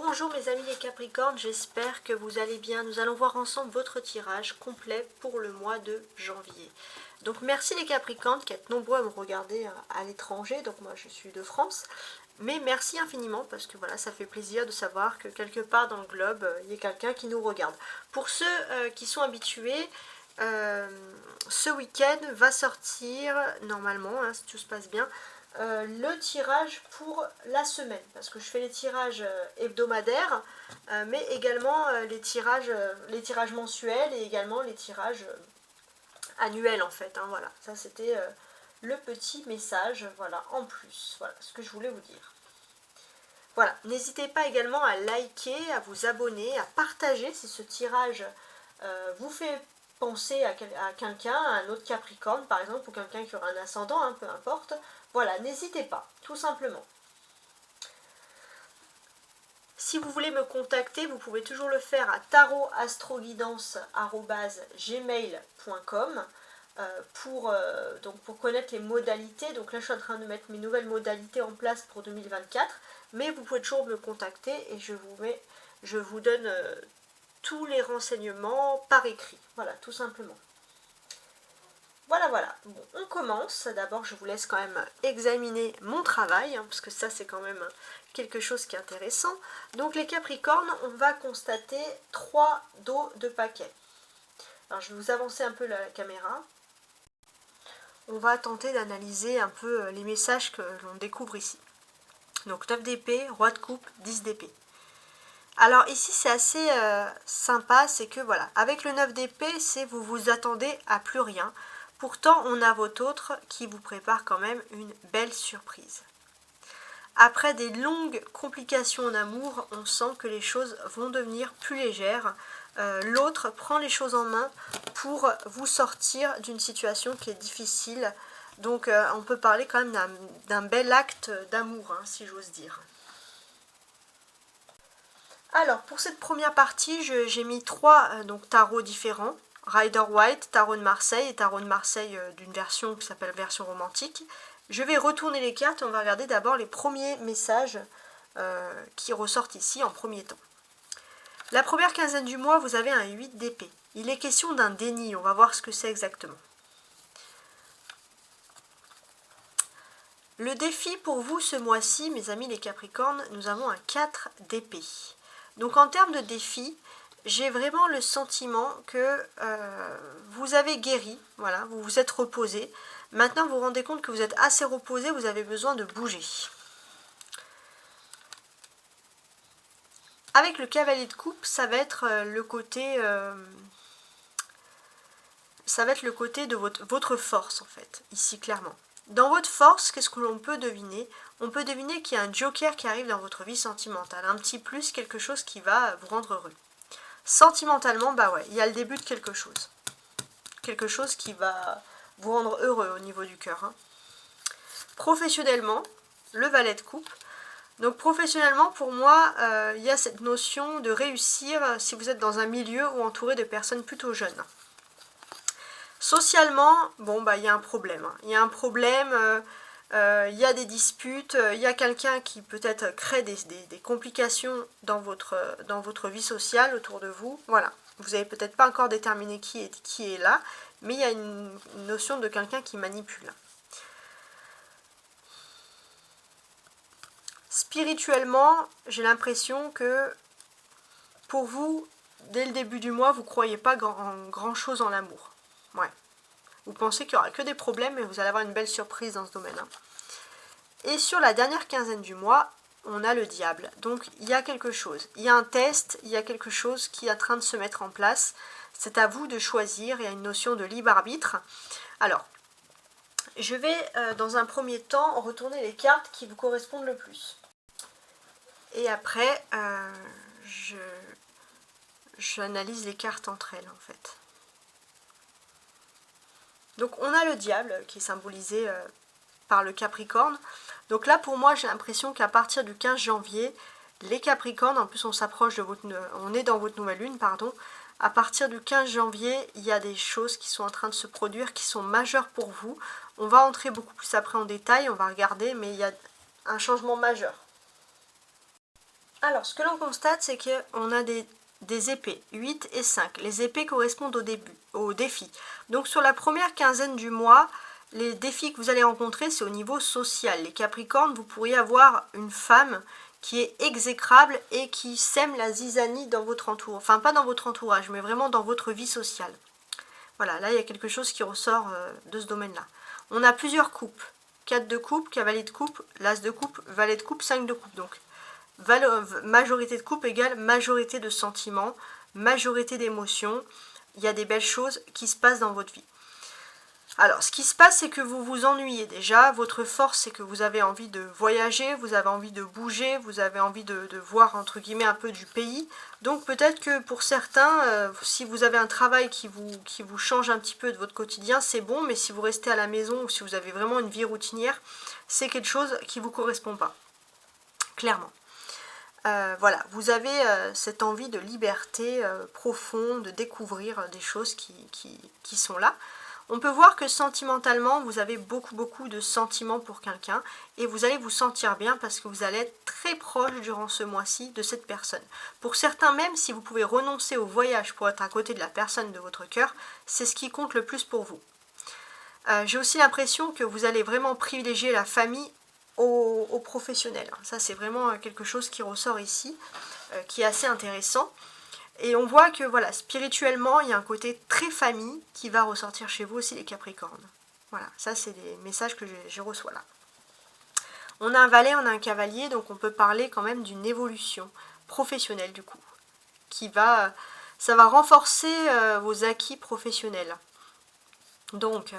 Bonjour mes amis les Capricornes, j'espère que vous allez bien. Nous allons voir ensemble votre tirage complet pour le mois de janvier. Donc merci les Capricornes qui êtes nombreux à me regarder à l'étranger, donc moi je suis de France. Mais merci infiniment parce que voilà, ça fait plaisir de savoir que quelque part dans le globe, il y a quelqu'un qui nous regarde. Pour ceux qui sont habitués, ce week-end va sortir, normalement, hein, si tout se passe bien, le tirage pour la semaine, parce que je fais les tirages hebdomadaires, mais également les tirages mensuels et également les tirages annuels en fait, hein, voilà, ça c'était le petit message, voilà, en plus, voilà ce que je voulais vous dire. Voilà, n'hésitez pas également à liker, à vous abonner, à partager si ce tirage vous fait penser à quelqu'un, à un autre Capricorne par exemple, ou quelqu'un qui aura un ascendant, hein, peu importe. Voilà, n'hésitez pas, tout simplement. Si vous voulez me contacter, vous pouvez toujours le faire à tarotastroguidance@gmail.com pour connaître les modalités. Donc là, je suis en train de mettre mes nouvelles modalités en place pour 2024, mais vous pouvez toujours me contacter et je vous donne tous les renseignements par écrit. Voilà, tout simplement. Voilà, bon, on commence. D'abord, je vous laisse quand même examiner mon travail, hein, parce que ça, c'est quand même quelque chose qui est intéressant. Donc, les Capricornes, on va constater 3 dos de paquet. Alors, je vais vous avancer un peu la caméra. On va tenter d'analyser un peu les messages que l'on découvre ici. Donc, 9 d'épée, roi de coupe, 10 d'épée. Alors ici c'est assez sympa, c'est que voilà, avec le 9 d'épée, c'est vous vous attendez à plus rien. Pourtant on a votre autre qui vous prépare quand même une belle surprise. Après des longues complications en amour, on sent que les choses vont devenir plus légères. L'autre prend les choses en main pour vous sortir d'une situation qui est difficile. Donc on peut parler quand même d'un bel acte d'amour, hein, si j'ose dire. Alors, pour cette première partie, j'ai mis 3 tarots différents. Rider White, tarot de Marseille et tarot de Marseille d'une version qui s'appelle version romantique. Je vais retourner les cartes et on va regarder d'abord les premiers messages qui ressortent ici en premier temps. La première quinzaine du mois, vous avez un 8 d'épée. Il est question d'un déni, on va voir ce que c'est exactement. Le défi pour vous ce mois-ci, mes amis les Capricornes, nous avons un 4 d'épée. Donc en termes de défi, j'ai vraiment le sentiment que vous avez guéri, voilà, vous vous êtes reposé. Maintenant vous vous rendez compte que vous êtes assez reposé, vous avez besoin de bouger. Avec le cavalier de coupe, ça va être le côté de votre force en fait, ici clairement. Dans votre force, qu'est-ce que l'on peut deviner? On peut deviner qu'il y a un joker qui arrive dans votre vie sentimentale, un petit plus, quelque chose qui va vous rendre heureux. Sentimentalement, bah ouais, il y a le début de quelque chose. Quelque chose qui va vous rendre heureux au niveau du cœur. Hein. Professionnellement, le valet de coupe. Donc professionnellement, pour moi, il y a cette notion de réussir si vous êtes dans un milieu ou entouré de personnes plutôt jeunes. Socialement, bon, bah, il y a un problème. Hein. Il y a un problème, il y a des disputes, il y a quelqu'un qui peut-être crée des complications dans votre vie sociale autour de vous. Voilà, vous n'avez peut-être pas encore déterminé qui est là, mais il y a une notion de quelqu'un qui manipule. Spirituellement, j'ai l'impression que pour vous, dès le début du mois, vous ne croyez pas grand-chose en l'amour. Ouais. Vous pensez qu'il n'y aura que des problèmes et vous allez avoir une belle surprise dans ce domaine. Hein. Et sur la dernière quinzaine du mois, on a le diable. Donc il y a quelque chose. Il y a un test, il y a quelque chose qui est en train de se mettre en place. C'est à vous de choisir. Il y a une notion de libre arbitre. Alors, je vais dans un premier temps retourner les cartes qui vous correspondent le plus. Et après, j'analyse les cartes entre elles en fait. Donc on a le diable qui est symbolisé par le Capricorne. Donc là pour moi j'ai l'impression qu'à partir du 15 janvier, les Capricornes, en plus on s'approche de on est dans votre nouvelle lune, pardon. À partir du 15 janvier, il y a des choses qui sont en train de se produire, qui sont majeures pour vous. On va entrer beaucoup plus après en détail, on va regarder, mais il y a un changement majeur. Alors, ce que l'on constate, c'est qu'on a des épées, 8 et 5. Les épées correspondent au défi. Donc, sur la première quinzaine du mois, les défis que vous allez rencontrer, c'est au niveau social. Les Capricornes, vous pourriez avoir une femme qui est exécrable et qui sème la zizanie dans votre entourage. Enfin, pas dans votre entourage, mais vraiment dans votre vie sociale. Voilà, là, il y a quelque chose qui ressort de ce domaine-là. On a plusieurs coupes. 4 de coupe, cavalier de coupe, l'as de coupe, valet de coupe, 5 de coupe. Donc, majorité de coupe égale majorité de sentiments, majorité d'émotions. Il y a des belles choses qui se passent dans votre vie. Alors, ce qui se passe, c'est que vous vous ennuyez déjà. Votre force, c'est que vous avez envie de voyager, vous avez envie de bouger, vous avez envie de voir, entre guillemets, un peu du pays. Donc, peut-être que pour certains, si vous avez un travail qui vous change un petit peu de votre quotidien, c'est bon. Mais si vous restez à la maison ou si vous avez vraiment une vie routinière, c'est quelque chose qui ne vous correspond pas. Clairement. Voilà, vous avez cette envie de liberté profonde, de découvrir des choses qui sont là. On peut voir que sentimentalement, vous avez beaucoup de sentiments pour quelqu'un et vous allez vous sentir bien parce que vous allez être très proche durant ce mois-ci de cette personne. Pour certains même, si vous pouvez renoncer au voyage pour être à côté de la personne de votre cœur, c'est ce qui compte le plus pour vous. J'ai aussi l'impression que vous allez vraiment privilégier la famille aux professionnels. Ça, c'est vraiment quelque chose qui ressort ici, qui est assez intéressant. Et on voit que voilà, spirituellement, il y a un côté très famille qui va ressortir chez vous aussi, les Capricornes. Voilà, ça c'est des messages que je reçois là. On a un valet, on a un cavalier, donc on peut parler quand même d'une évolution professionnelle du coup, ça va renforcer vos acquis professionnels. Donc,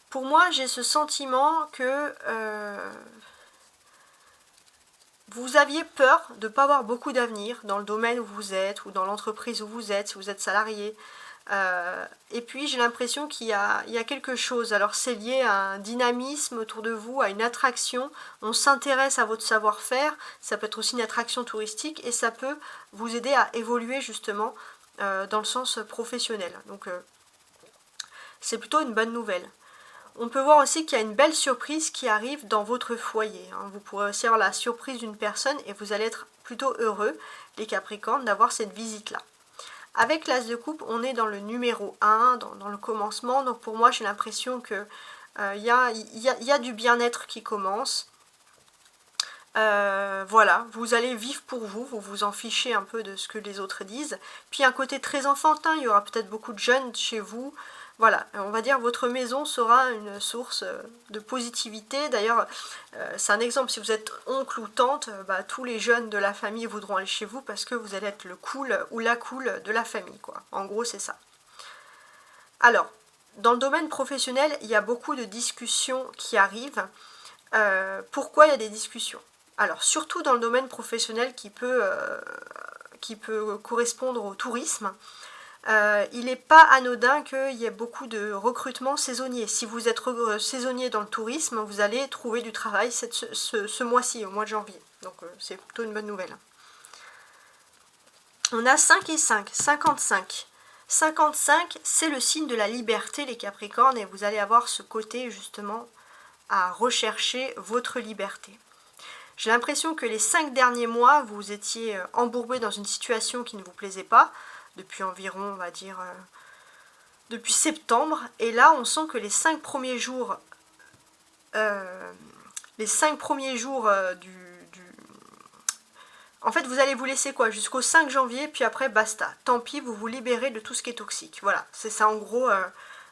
pour moi, j'ai ce sentiment que vous aviez peur de ne pas avoir beaucoup d'avenir dans le domaine où vous êtes ou dans l'entreprise où vous êtes, si vous êtes salarié. Et puis j'ai l'impression qu'il y a quelque chose. Alors c'est lié à un dynamisme autour de vous, à une attraction. On s'intéresse à votre savoir-faire. Ça peut être aussi une attraction touristique et ça peut vous aider à évoluer justement dans le sens professionnel. Donc c'est plutôt une bonne nouvelle. On peut voir aussi qu'il y a une belle surprise qui arrive dans votre foyer. Vous pourrez aussi avoir la surprise d'une personne et vous allez être plutôt heureux, les Capricornes, d'avoir cette visite-là. Avec l'As de coupe, on est dans le numéro 1, dans le commencement. Donc pour moi, j'ai l'impression qu'il y a du bien-être qui commence. Voilà, vous allez vivre pour vous vous en fichez un peu de ce que les autres disent. Puis un côté très enfantin, il y aura peut-être beaucoup de jeunes chez vous. Voilà, on va dire votre maison sera une source de positivité. D'ailleurs, c'est un exemple, si vous êtes oncle ou tante, tous les jeunes de la famille voudront aller chez vous parce que vous allez être le cool ou la cool de la famille, quoi. En gros, c'est ça. Alors, dans le domaine professionnel, il y a beaucoup de discussions qui arrivent. Pourquoi il y a des discussions? Alors, surtout dans le domaine professionnel qui peut correspondre au tourisme. Il n'est pas anodin qu'il y ait beaucoup de recrutements saisonniers. Si vous êtes saisonnier dans le tourisme, vous allez trouver du travail ce mois-ci, au mois de janvier. Donc c'est plutôt une bonne nouvelle. On a 5 et 5, 55. 55, c'est le signe de la liberté, les Capricornes, et vous allez avoir ce côté justement à rechercher votre liberté. J'ai l'impression que les 5 derniers mois, vous étiez embourbé dans une situation qui ne vous plaisait pas, depuis environ, on va dire, depuis septembre. Et là, on sent que les 5 premiers jours, en fait, vous allez vous laisser quoi? Jusqu'au 5 janvier, puis après, basta. Tant pis, vous vous libérez de tout ce qui est toxique. Voilà, c'est ça en gros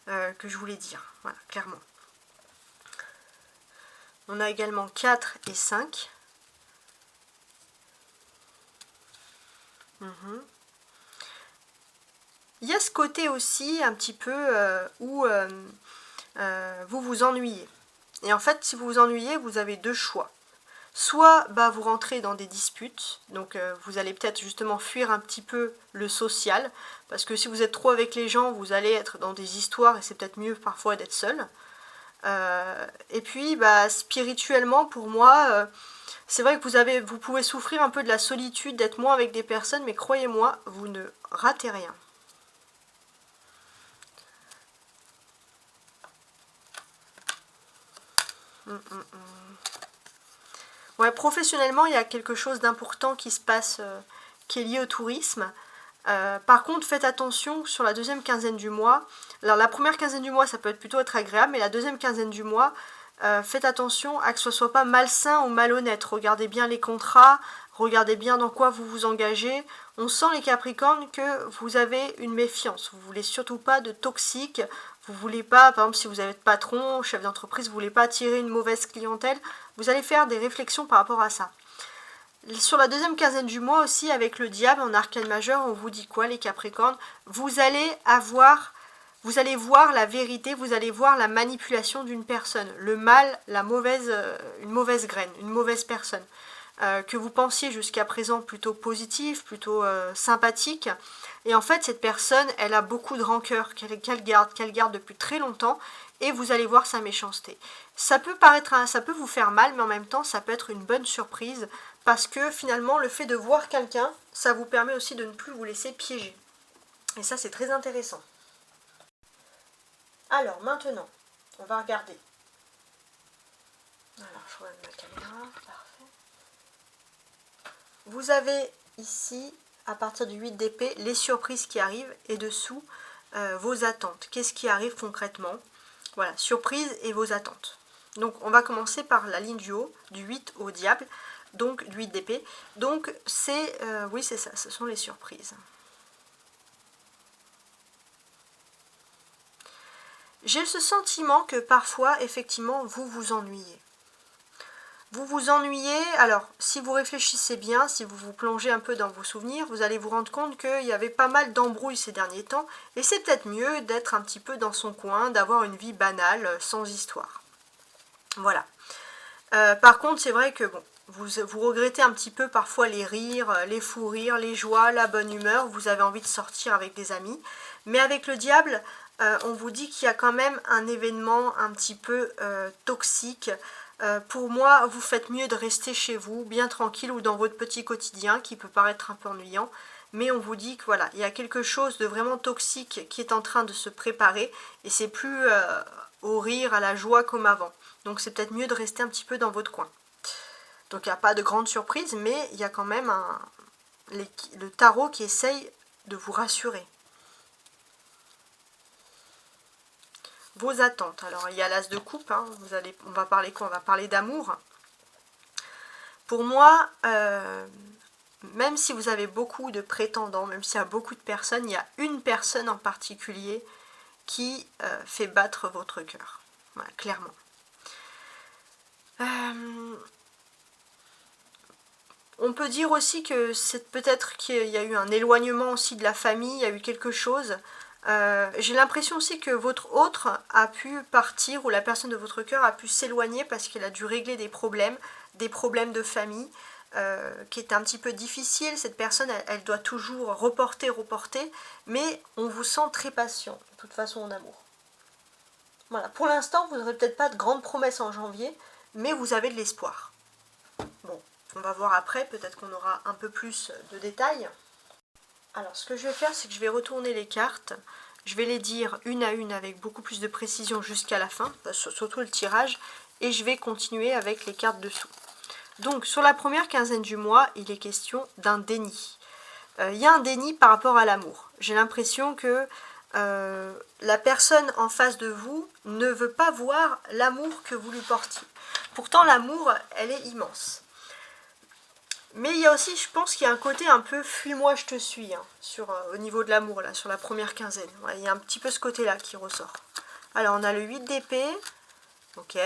que je voulais dire. Voilà, clairement. On a également 4 et 5. Il y a ce côté aussi un petit peu où vous vous ennuyez. Et en fait, si vous vous ennuyez, vous avez deux choix. Soit vous rentrez dans des disputes, donc vous allez peut-être justement fuir un petit peu le social, parce que si vous êtes trop avec les gens, vous allez être dans des histoires et c'est peut-être mieux parfois d'être seul. Et puis spirituellement, pour moi, c'est vrai que vous pouvez souffrir un peu de la solitude, d'être moins avec des personnes, mais croyez-moi, vous ne ratez rien. Ouais, professionnellement, il y a quelque chose d'important qui se passe, qui est lié au tourisme. Par contre, faites attention sur la deuxième quinzaine du mois. Alors la première quinzaine du mois, ça peut plutôt être agréable, mais la deuxième quinzaine du mois, faites attention à que ce ne soit pas malsain ou malhonnête. Regardez bien les contrats, regardez bien dans quoi vous vous engagez. On sent les Capricornes que vous avez une méfiance. Vous ne voulez surtout pas de toxique. Vous ne voulez pas, par exemple, si vous êtes patron, chef d'entreprise, vous ne voulez pas attirer une mauvaise clientèle. Vous allez faire des réflexions par rapport à ça. Sur la deuxième quinzaine du mois aussi, avec le diable en arcane majeur, on vous dit quoi les Capricornes? Vous allez voir la vérité, vous allez voir la manipulation d'une personne, le mal, une mauvaise graine, une mauvaise personne, que vous pensiez jusqu'à présent plutôt positive, plutôt sympathique. Et en fait, cette personne, elle a beaucoup de rancœur qu'elle garde depuis très longtemps, et vous allez voir sa méchanceté. Ça peut vous faire mal, mais en même temps, ça peut être une bonne surprise, parce que finalement, le fait de voir quelqu'un, ça vous permet aussi de ne plus vous laisser piéger. Et ça, c'est très intéressant. Alors, maintenant, on va regarder. Alors, je regarde ma caméra, parfait. Vous avez ici, à partir du 8 d'épée, les surprises qui arrivent, et dessous, vos attentes. Qu'est-ce qui arrive concrètement? Voilà, surprise et vos attentes. Donc, on va commencer par la ligne du haut, du 8 au diable, donc du 8 d'épée. Donc, oui, c'est ça, ce sont les surprises. J'ai ce sentiment que parfois, effectivement, vous vous ennuyez. Vous vous ennuyez, alors si vous réfléchissez bien, si vous vous plongez un peu dans vos souvenirs, vous allez vous rendre compte qu'il y avait pas mal d'embrouilles ces derniers temps, et c'est peut-être mieux d'être un petit peu dans son coin, d'avoir une vie banale, sans histoire. Voilà. Par contre, c'est vrai que bon, vous regrettez un petit peu parfois les rires, les fous rires, les joies, la bonne humeur, vous avez envie de sortir avec des amis, mais avec le diable, on vous dit qu'il y a quand même un événement un petit peu toxique. Pour moi, vous faites mieux de rester chez vous, bien tranquille, ou dans votre petit quotidien qui peut paraître un peu ennuyant, mais on vous dit que voilà, il y a quelque chose de vraiment toxique qui est en train de se préparer, et c'est plus au rire, à la joie comme avant. Donc c'est peut-être mieux de rester un petit peu dans votre coin. Donc il n'y a pas de grande surprise, mais il y a quand même le tarot qui essaye de vous rassurer. Vos attentes. Alors il y a l'as de coupe, hein. On va parler quoi? On va parler d'amour. Pour moi, même si vous avez beaucoup de prétendants, même s'il y a beaucoup de personnes, il y a une personne en particulier qui fait battre votre cœur. Voilà, clairement. On peut dire aussi que c'est peut-être qu'il y a eu un éloignement aussi de la famille, il y a eu quelque chose. J'ai l'impression aussi que votre autre a pu partir, ou la personne de votre cœur a pu s'éloigner parce qu'elle a dû régler des problèmes de famille, qui étaient un petit peu difficiles. Cette personne, elle doit toujours reporter, mais on vous sent très patient, de toute façon en amour. Voilà, pour l'instant, vous n'aurez peut-être pas de grandes promesses en janvier, mais vous avez de l'espoir. Bon, on va voir après, peut-être qu'on aura un peu plus de détails. Alors, ce que je vais faire, c'est que je vais retourner les cartes. Je vais les dire une à une avec beaucoup plus de précision jusqu'à la fin, surtout le tirage, et je vais continuer avec les cartes dessous. Donc, sur la première quinzaine du mois, il est question d'un déni. Il y a un déni par rapport à l'amour. J'ai l'impression que la personne en face de vous ne veut pas voir l'amour que vous lui portiez. Pourtant, l'amour, elle est immense. Mais il y a aussi, je pense qu'il y a un côté un peu fuis-moi, je te suis, hein, au niveau de l'amour, là, sur la première quinzaine. Voilà, il y a un petit peu ce côté-là qui ressort. Alors, on a le 8 d'épée, ok,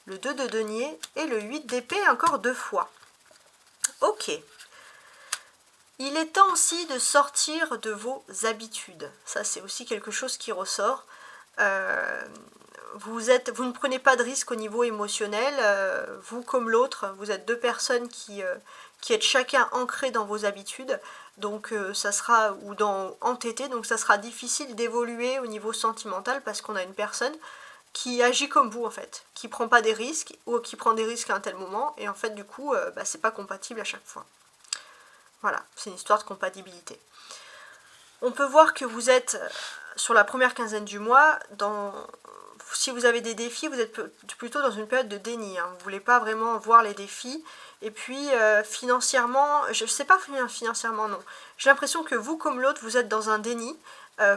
le 2 de denier, et le 8 d'épée encore 2 fois. Ok. Il est temps aussi de sortir de vos habitudes. Ça, c'est aussi quelque chose qui ressort. Vous ne prenez pas de risque au niveau émotionnel. Vous comme l'autre, vous êtes deux personnes qui êtes chacun ancrés dans vos habitudes. Donc ça sera, entêté, donc ça sera difficile d'évoluer au niveau sentimental parce qu'on a une personne qui agit comme vous en fait, qui prend pas des risques ou qui prend des risques à un tel moment, et en fait du coup c'est pas compatible à chaque fois. Voilà, c'est une histoire de compatibilité. On peut voir que vous êtes sur la première quinzaine du mois, si vous avez des défis, vous êtes plutôt dans une période de déni. Hein. Vous ne voulez pas vraiment voir les défis. Et puis, financièrement, je ne sais pas financièrement, non. J'ai l'impression que vous comme l'autre, vous êtes dans un déni.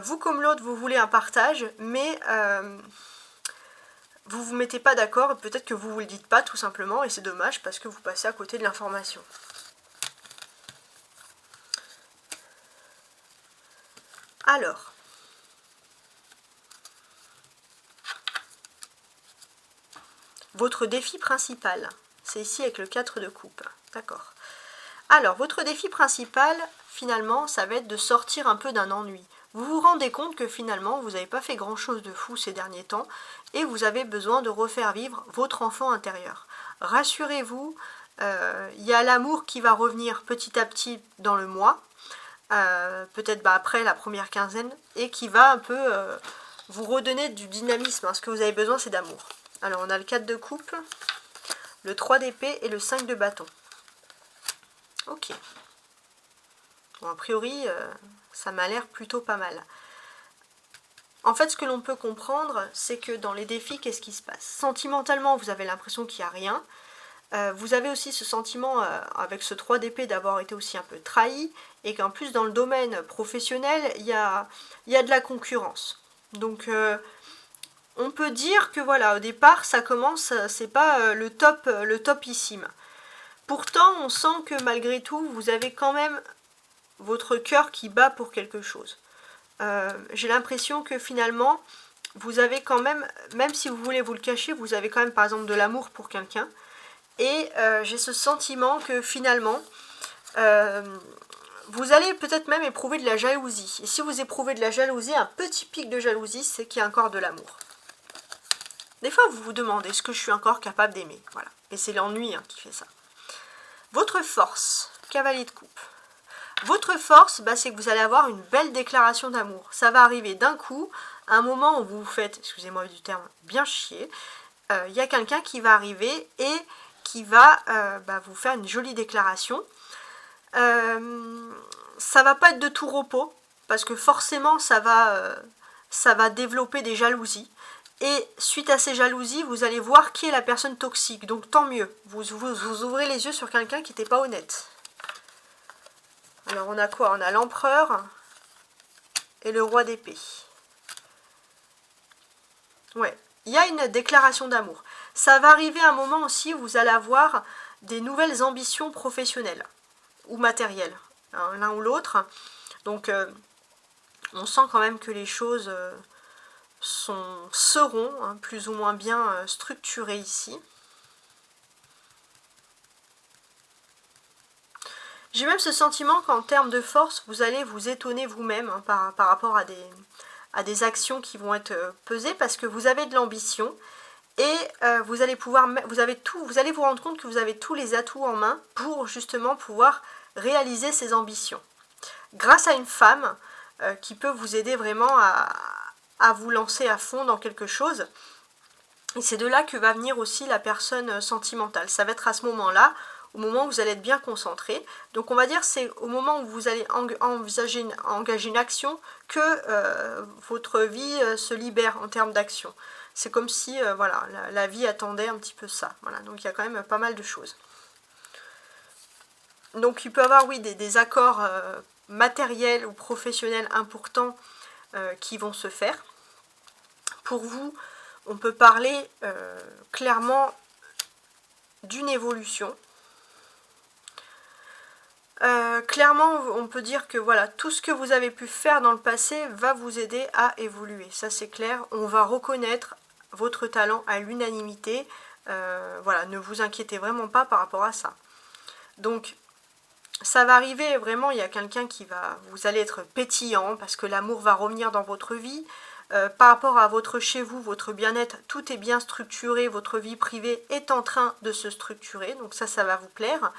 Vous comme l'autre, vous voulez un partage, mais vous vous mettez pas d'accord. Peut-être que vous le dites pas, tout simplement. Et c'est dommage parce que vous passez à côté de l'information. Alors... votre défi principal, c'est ici avec le 4 de coupe, d'accord. Alors, votre défi principal, finalement, ça va être de sortir un peu d'un ennui. Vous vous rendez compte que finalement, vous n'avez pas fait grand-chose de fou ces derniers temps et vous avez besoin de refaire vivre votre enfant intérieur. Rassurez-vous, il y a l'amour qui va revenir petit à petit dans le mois, peut-être après la première quinzaine, et qui va un peu vous redonner du dynamisme. Hein. Ce que vous avez besoin, c'est d'amour. Alors, on a le 4 de coupe, le 3 d'épée et le 5 de bâton. Ok. Bon, a priori, ça m'a l'air plutôt pas mal. En fait, ce que l'on peut comprendre, c'est que dans les défis, qu'est-ce qui se passe? Sentimentalement, vous avez l'impression qu'il n'y a rien. Vous avez aussi ce sentiment, avec ce 3 d'épée, d'avoir été aussi un peu trahi, et qu'en plus, dans le domaine professionnel, il y a de la concurrence. Donc... on peut dire que voilà, au départ, ça commence, c'est pas le topissime. Pourtant, on sent que malgré tout, vous avez quand même votre cœur qui bat pour quelque chose. J'ai l'impression que finalement, vous avez quand même si vous voulez vous le cacher, vous avez quand même par exemple de l'amour pour quelqu'un. Et j'ai ce sentiment que finalement, vous allez peut-être même éprouver de la jalousie. Et si vous éprouvez de la jalousie, un petit pic de jalousie, c'est qu'il y a encore de l'amour. Des fois, vous vous demandez, est-ce que je suis encore capable d'aimer? Voilà. Et c'est l'ennui qui fait ça. Votre force, cavalier de coupe. Votre force, c'est que vous allez avoir une belle déclaration d'amour. Ça va arriver d'un coup, à un moment où vous vous faites, excusez-moi du terme, bien chier. Il y a quelqu'un qui va arriver et qui va vous faire une jolie déclaration. Ça va pas être de tout repos, parce que forcément, ça va développer des jalousies. Et suite à ces jalousies, vous allez voir qui est la personne toxique. Donc tant mieux. Vous ouvrez les yeux sur quelqu'un qui n'était pas honnête. Alors on a quoi? On a l'empereur et le roi d'épée. Ouais. Il y a une déclaration d'amour. Ça va arriver à un moment aussi où vous allez avoir des nouvelles ambitions professionnelles ou matérielles. Hein, l'un ou l'autre. Donc on sent quand même que les choses... seront plus ou moins bien structurés ici. J'ai même ce sentiment qu'en termes de force, vous allez vous étonner vous-même par rapport à des actions qui vont être pesées, parce que vous avez de l'ambition et vous allez vous rendre compte que vous avez tous les atouts en main pour justement pouvoir réaliser ces ambitions. Grâce à une femme qui peut vous aider vraiment à vous lancer à fond dans quelque chose. Et c'est de là que va venir aussi la personne sentimentale. Ça va être à ce moment-là, au moment où vous allez être bien concentré. Donc on va dire c'est au moment où vous allez engager une action que votre vie se libère en termes d'action. C'est comme si voilà, la vie attendait un petit peu ça. Voilà, donc il y a quand même pas mal de choses. Donc il peut y avoir oui des accords matériels ou professionnels importants qui vont se faire. Pour vous, on peut parler clairement d'une évolution. Clairement, on peut dire que voilà, tout ce que vous avez pu faire dans le passé va vous aider à évoluer. Ça, c'est clair. On va reconnaître votre talent à l'unanimité. Voilà, ne vous inquiétez vraiment pas par rapport à ça. Donc, ça va arriver vraiment, il y a quelqu'un vous allez être pétillant parce que l'amour va revenir dans votre vie. Par rapport à votre chez vous, votre bien-être, tout est bien structuré, votre vie privée est en train de se structurer, donc ça va vous plaire.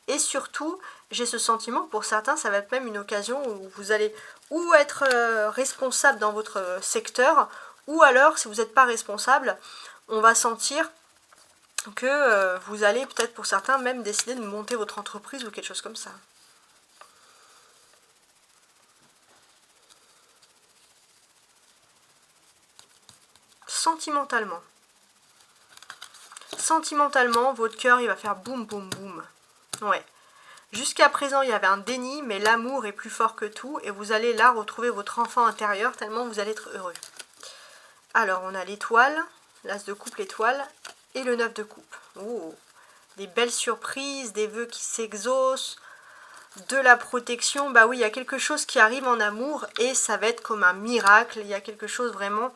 Et surtout, j'ai ce sentiment, pour certains, ça va être même une occasion où vous allez ou être responsable dans votre secteur, ou alors, si vous n'êtes pas responsable, on va sentir que vous allez peut-être pour certains même décider de monter votre entreprise ou quelque chose comme ça. sentimentalement. Sentimentalement, votre cœur, il va faire boum, boum, boum. Ouais. Jusqu'à présent, il y avait un déni, mais l'amour est plus fort que tout. Et vous allez là retrouver votre enfant intérieur, tellement vous allez être heureux. Alors, on a l'étoile, l'as de coupe, l'étoile, et le 9 de coupe. Oh, des belles surprises, des vœux qui s'exaucent, de la protection. Bah oui, il y a quelque chose qui arrive en amour, et ça va être comme un miracle. Il y a quelque chose vraiment...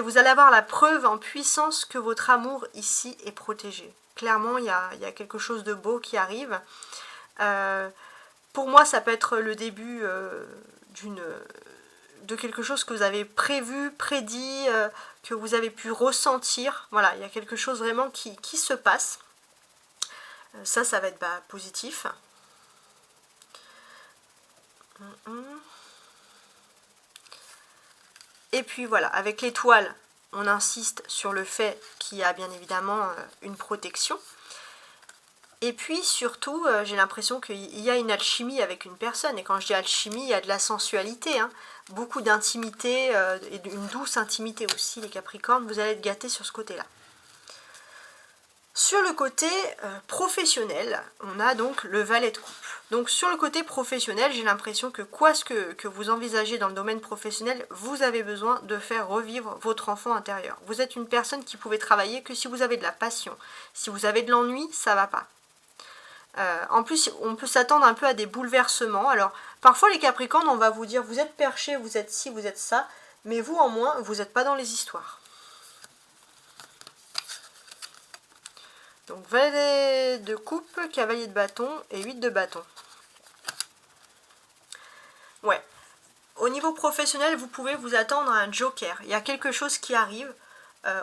Vous allez avoir la preuve en puissance que votre amour ici est protégé. Clairement, il y a quelque chose de beau qui arrive. Pour moi, ça peut être le début de quelque chose que vous avez prévu, prédit, que vous avez pu ressentir. Voilà, il y a quelque chose vraiment qui se passe. Ça va être positif. Et puis voilà, avec l'étoile, on insiste sur le fait qu'il y a bien évidemment une protection. Et puis surtout, j'ai l'impression qu'il y a une alchimie avec une personne. Et quand je dis alchimie, il y a de la sensualité, hein. Beaucoup d'intimité, et une douce intimité aussi, les Capricornes. Vous allez être gâtés sur ce côté-là. Sur le côté professionnel, on a donc le valet de coupe. Donc sur le côté professionnel, j'ai l'impression que quoi que vous envisagez dans le domaine professionnel, vous avez besoin de faire revivre votre enfant intérieur. Vous êtes une personne qui pouvait travailler que si vous avez de la passion. Si vous avez de l'ennui, ça va pas. En plus, on peut s'attendre un peu à des bouleversements. Alors, parfois les Capricornes, on va vous dire, vous êtes perché, vous êtes ci, vous êtes ça, mais vous en moins, vous n'êtes pas dans les histoires. Donc, valet de coupe, cavalier de bâton et 8 de bâton. Ouais. Au niveau professionnel, vous pouvez vous attendre à un joker. Il y a quelque chose qui arrive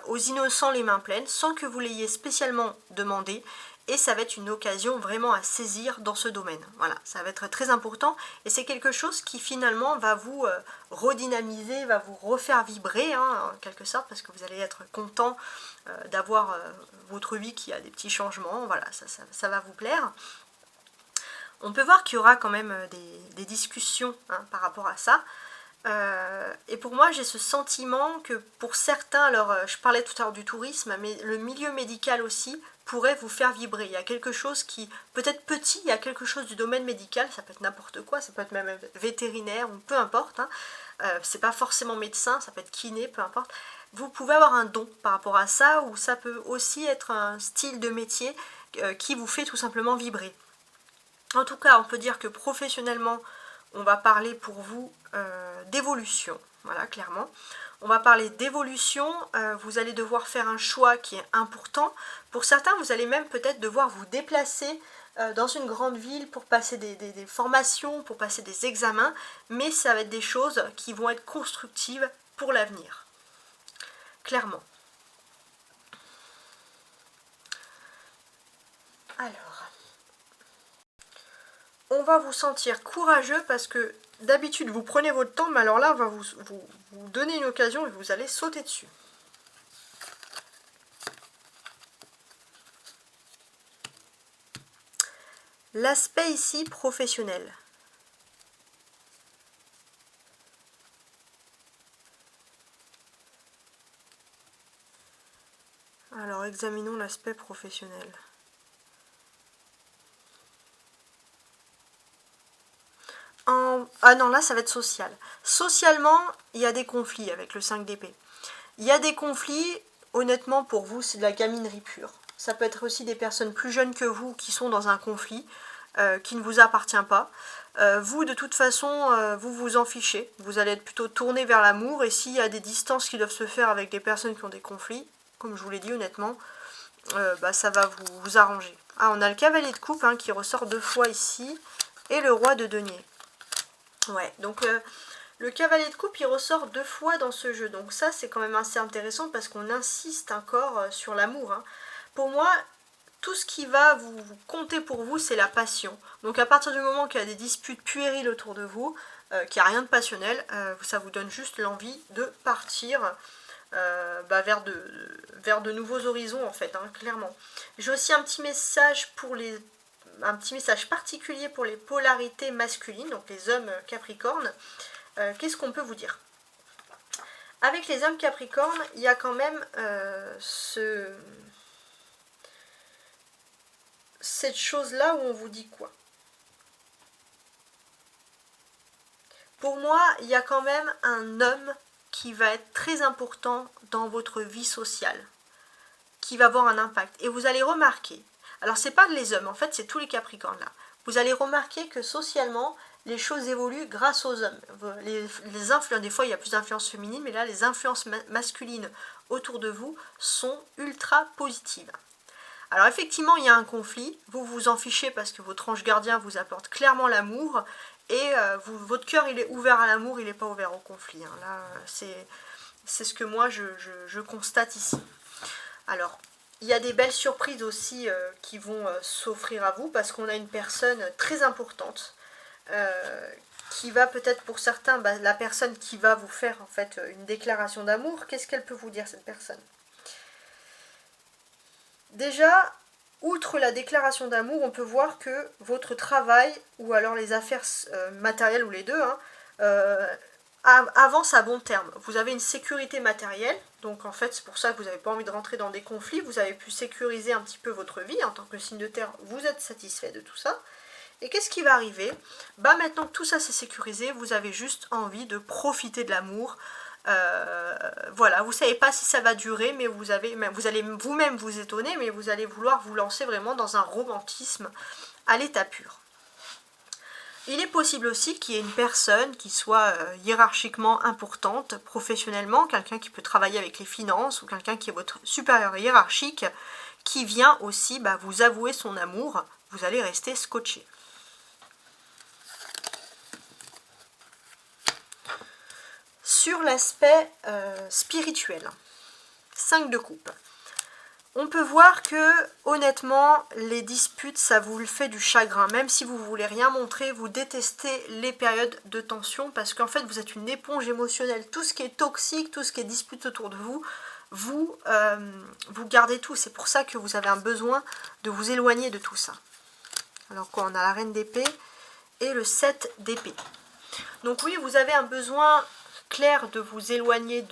aux innocents les mains pleines, sans que vous l'ayez spécialement demandé. Et ça va être une occasion vraiment à saisir dans ce domaine. Voilà, ça va être très important. Et c'est quelque chose qui finalement va vous redynamiser, va vous refaire vibrer, hein, en quelque sorte, parce que vous allez être content d'avoir votre vie qui a des petits changements. Voilà, ça va vous plaire. On peut voir qu'il y aura quand même des discussions, hein, par rapport à ça. Et pour moi, j'ai ce sentiment que pour certains, alors je parlais tout à l'heure du tourisme, mais le milieu médical aussi pourrait vous faire vibrer. Il y a quelque chose qui, peut-être petit, il y a quelque chose du domaine médical, ça peut être n'importe quoi, ça peut être même vétérinaire ou peu importe, hein. C'est pas forcément médecin, ça peut être kiné, peu importe. Vous pouvez avoir un don par rapport à ça, ou ça peut aussi être un style de métier qui vous fait tout simplement vibrer. En tout cas, on peut dire que professionnellement, on va parler pour vous d'évolution, voilà, clairement. On va parler d'évolution, vous allez devoir faire un choix qui est important. Pour certains, vous allez même peut-être devoir vous déplacer dans une grande ville pour passer des formations, pour passer des examens, mais ça va être des choses qui vont être constructives pour l'avenir, clairement. Alors, on va vous sentir courageux parce que d'habitude vous prenez votre temps, mais alors là on va vous donner une occasion et vous allez sauter dessus. L'aspect ici professionnel. Alors examinons l'aspect professionnel. Ah non, là ça va être social. Socialement, il y a des conflits avec le 5 d'épée. Il y a des conflits, honnêtement pour vous, c'est de la gaminerie pure. Ça peut être aussi des personnes plus jeunes que vous qui sont dans un conflit qui ne vous appartient pas. Vous, de toute façon, vous vous en fichez. Vous allez être plutôt tourné vers l'amour. Et s'il y a des distances qui doivent se faire avec des personnes qui ont des conflits, comme je vous l'ai dit honnêtement, ça va vous arranger. Ah, on a le cavalier de coupe, hein, qui ressort 2 fois ici. Et le roi de denier. Ouais, donc le cavalier de coupe, il ressort 2 fois dans ce jeu. Donc ça, c'est quand même assez intéressant parce qu'on insiste encore sur l'amour, hein. Pour moi, tout ce qui va vous compter pour vous, c'est la passion. Donc à partir du moment qu'il y a des disputes puériles autour de vous, qu'il n'y a rien de passionnel, ça vous donne juste l'envie de partir vers de nouveaux horizons, en fait, hein, clairement. J'ai aussi un petit message particulier pour les polarités masculines, donc les hommes capricornes. Qu'est-ce qu'on peut vous dire? Avec les hommes Capricorne, il y a quand même cette chose-là où on vous dit quoi? Pour moi, il y a quand même un homme qui va être très important dans votre vie sociale, qui va avoir un impact. Et vous allez remarquer, alors c'est pas les hommes, en fait c'est tous les Capricornes là, vous allez remarquer que socialement, les choses évoluent grâce aux hommes. Les influences, des fois il y a plus d'influences féminines, mais là les influences masculines autour de vous sont ultra positives. Alors effectivement il y a un conflit, vous vous en fichez parce que votre ange gardien vous apporte clairement l'amour, et votre cœur il est ouvert à l'amour, il n'est pas ouvert au conflit. Hein. Là c'est ce que moi je constate ici. Alors il y a des belles surprises aussi qui vont s'offrir à vous, parce qu'on a une personne très importante qui va peut-être pour certains, la personne qui va vous faire en fait une déclaration d'amour. Qu'est-ce qu'elle peut vous dire, cette personne? Déjà, outre la déclaration d'amour, on peut voir que votre travail, ou alors les affaires matérielles, ou les deux, avance à bon terme. Vous avez une sécurité matérielle, donc en fait c'est pour ça que vous n'avez pas envie de rentrer dans des conflits, vous avez pu sécuriser un petit peu votre vie en tant que signe de terre, vous êtes satisfait de tout ça. Et qu'est-ce qui va arriver? Maintenant que tout ça c'est sécurisé, vous avez juste envie de profiter de l'amour. Voilà, vous savez pas si ça va durer, mais vous allez vous-même vous étonner, mais vous allez vouloir vous lancer vraiment dans un romantisme à l'état pur. Il est possible aussi qu'il y ait une personne qui soit hiérarchiquement importante, professionnellement, quelqu'un qui peut travailler avec les finances, ou quelqu'un qui est votre supérieur hiérarchique, qui vient aussi vous avouer son amour. Vous allez rester scotché. Sur l'aspect spirituel, 5 de coupe. On peut voir que, honnêtement, les disputes, ça vous le fait du chagrin. Même si vous ne voulez rien montrer, vous détestez les périodes de tension, parce qu'en fait, vous êtes une éponge émotionnelle. Tout ce qui est toxique, tout ce qui est dispute autour de vous, vous gardez tout. C'est pour ça que vous avez un besoin de vous éloigner de tout ça. Alors quoi, on a la reine d'épée et le 7 d'épée. Donc oui, vous avez un besoin clair de vous éloigner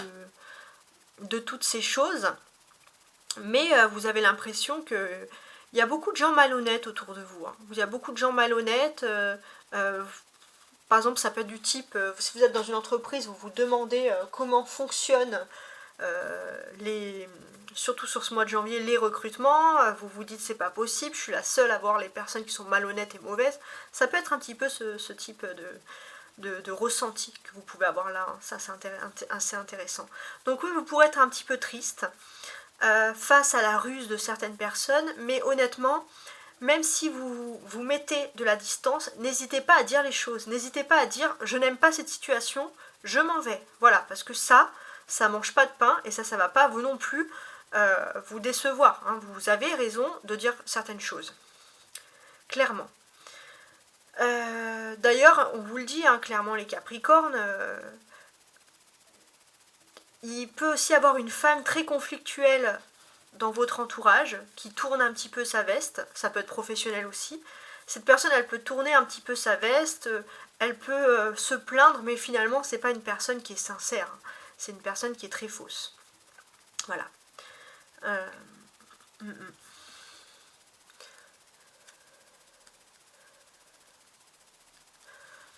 de toutes ces choses. Mais vous avez l'impression qu'il y a beaucoup de gens malhonnêtes autour de vous. Hein. Il y a beaucoup de gens malhonnêtes. Par exemple, ça peut être du type, si vous êtes dans une entreprise, vous vous demandez comment fonctionnent, surtout sur ce mois de janvier, les recrutements. Vous vous dites, c'est pas possible, je suis la seule à voir les personnes qui sont malhonnêtes et mauvaises. Ça peut être un petit peu ce type de ressenti que vous pouvez avoir là. Hein. Ça, c'est assez intéressant. Donc oui, vous pourrez être un petit peu triste. Face à la ruse de certaines personnes, mais honnêtement, même si vous mettez de la distance, n'hésitez pas à dire les choses, n'hésitez pas à dire je n'aime pas cette situation, je m'en vais, voilà, parce que ça mange pas de pain, et ça va pas vous non plus vous décevoir, hein. Vous avez raison de dire certaines choses, clairement. D'ailleurs, on vous le dit, hein, clairement les Capricornes, il peut aussi avoir une femme très conflictuelle dans votre entourage, qui tourne un petit peu sa veste, ça peut être professionnel aussi. Cette personne, elle peut tourner un petit peu sa veste, elle peut se plaindre, mais finalement, c'est pas une personne qui est sincère, hein. C'est une personne qui est très fausse. Voilà.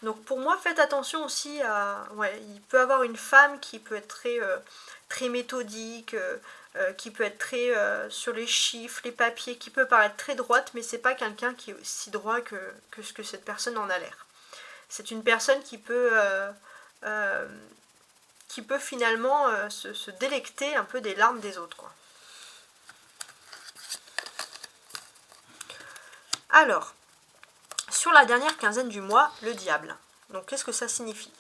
Donc pour moi, faites attention aussi à... Ouais, il peut y avoir une femme qui peut être très méthodique, qui peut être très sur les chiffres, les papiers, qui peut paraître très droite, mais c'est pas quelqu'un qui est aussi droit que ce que cette personne en a l'air. C'est une personne qui peut finalement se délecter un peu des larmes des autres, quoi. Alors, sur la dernière quinzaine du mois, le diable. Donc qu'est-ce que ça signifie?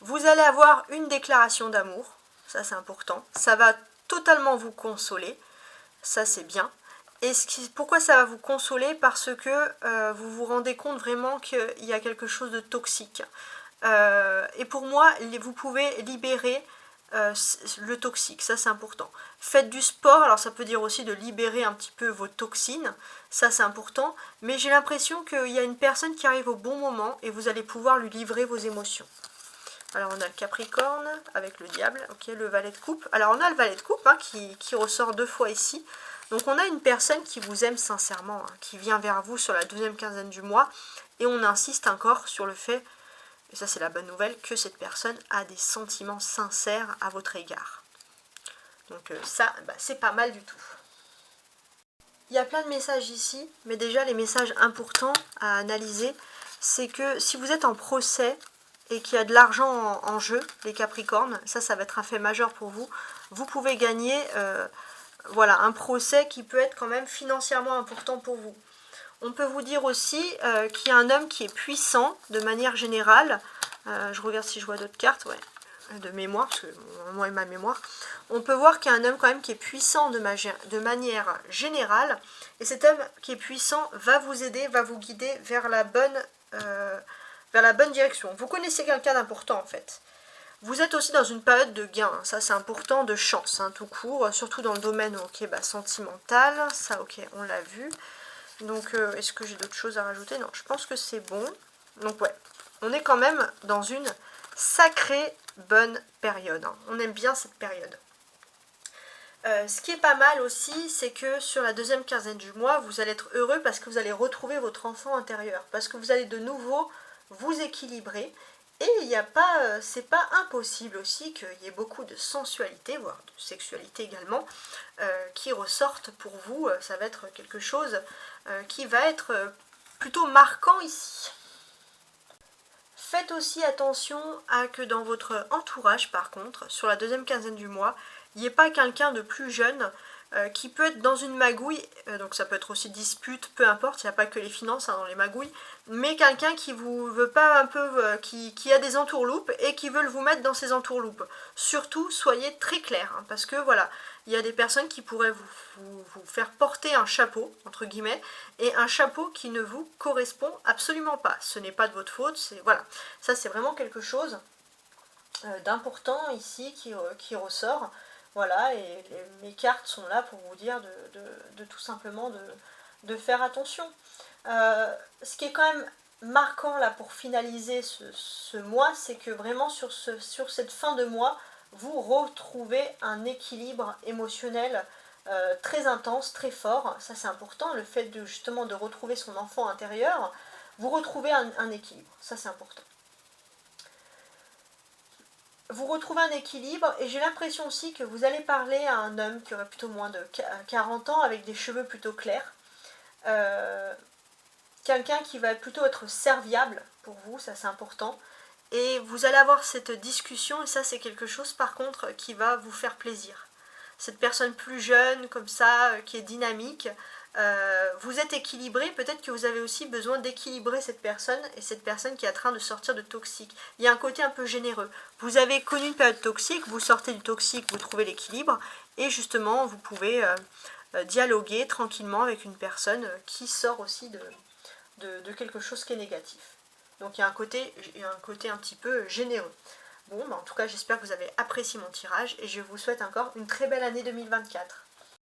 Vous allez avoir une déclaration d'amour, ça c'est important, ça va totalement vous consoler, ça c'est bien. Et pourquoi ça va vous consoler? Parce que vous vous rendez compte vraiment qu'il y a quelque chose de toxique. Et pour moi, vous pouvez libérer le toxique, ça c'est important. Faites du sport, alors ça peut dire aussi de libérer un petit peu vos toxines, ça c'est important, mais j'ai l'impression qu'il y a une personne qui arrive au bon moment et vous allez pouvoir lui livrer vos émotions. Alors on a le Capricorne avec le diable, ok, le valet de coupe. Alors on a le valet de coupe hein, qui ressort 2 fois ici. Donc on a une personne qui vous aime sincèrement, hein, qui vient vers vous sur la deuxième quinzaine du mois. Et on insiste encore sur le fait, et ça c'est la bonne nouvelle, que cette personne a des sentiments sincères à votre égard. Donc ça, c'est pas mal du tout. Il y a plein de messages ici, mais déjà les messages importants à analyser, c'est que si vous êtes en procès et qu'il y a de l'argent en jeu, les Capricornes, ça va être un fait majeur pour vous, vous pouvez gagner voilà, un procès qui peut être quand même financièrement important pour vous. On peut vous dire aussi qu'il y a un homme qui est puissant de manière générale. Je regarde si je vois d'autres cartes, ouais, de mémoire, parce que moi et ma mémoire. On peut voir qu'il y a un homme quand même qui est puissant de manière générale. Et cet homme qui est puissant va vous aider, va vous guider vers la bonne direction. Vous connaissez quelqu'un d'important en fait. Vous êtes aussi dans une période de gain, ça c'est important, de chance, hein, tout court, surtout dans le domaine sentimental, ça ok, on l'a vu. Donc est-ce que j'ai d'autres choses à rajouter? Non, je pense que c'est bon. Donc ouais, on est quand même dans une sacrée bonne période, hein. On aime bien cette période. Ce qui est pas mal aussi, c'est que sur la deuxième quinzaine du mois, vous allez être heureux parce que vous allez retrouver votre enfant intérieur, parce que vous allez de nouveau vous équilibrer. Et il n'y a pas, c'est pas impossible aussi qu'il y ait beaucoup de sensualité, voire de sexualité également, qui ressortent pour vous. Ça va être quelque chose qui va être plutôt marquant ici. Faites aussi attention à que dans votre entourage, par contre, sur la deuxième quinzaine du mois, il n'y ait pas quelqu'un de plus jeune qui peut être dans une magouille, donc ça peut être aussi dispute, peu importe, il n'y a pas que les finances hein, dans les magouilles, mais quelqu'un qui vous veut pas un peu, qui a des entourloupes et qui veut vous mettre dans ces entourloupes. Surtout, soyez très clair, hein, parce que voilà, il y a des personnes qui pourraient vous faire porter un chapeau, entre guillemets, et un chapeau qui ne vous correspond absolument pas. Ce n'est pas de votre faute, c'est voilà, ça c'est vraiment quelque chose d'important ici qui ressort. Voilà, et mes cartes sont là pour vous dire de tout simplement de faire attention. Ce qui est quand même marquant là pour finaliser ce mois, c'est que vraiment sur cette fin de mois, vous retrouvez un équilibre émotionnel très intense, très fort. Ça c'est important, le fait justement de retrouver son enfant intérieur, vous retrouvez un équilibre, ça c'est important. Vous retrouvez un équilibre et j'ai l'impression aussi que vous allez parler à un homme qui aurait plutôt moins de 40 ans avec des cheveux plutôt clairs. Quelqu'un qui va plutôt être serviable pour vous, ça c'est important. Et vous allez avoir cette discussion et ça c'est quelque chose par contre qui va vous faire plaisir. Cette personne plus jeune comme ça, qui est dynamique, vous êtes équilibré, peut-être que vous avez aussi besoin d'équilibrer cette personne et cette personne qui est en train de sortir de toxique. Il y a un côté un peu généreux. Vous avez connu une période toxique, vous sortez du toxique, vous trouvez l'équilibre et justement vous pouvez dialoguer tranquillement avec une personne qui sort aussi de quelque chose qui est négatif. Donc il y a un côté un petit peu généreux. Bon, en tout cas j'espère que vous avez apprécié mon tirage et je vous souhaite encore une très belle année 2024.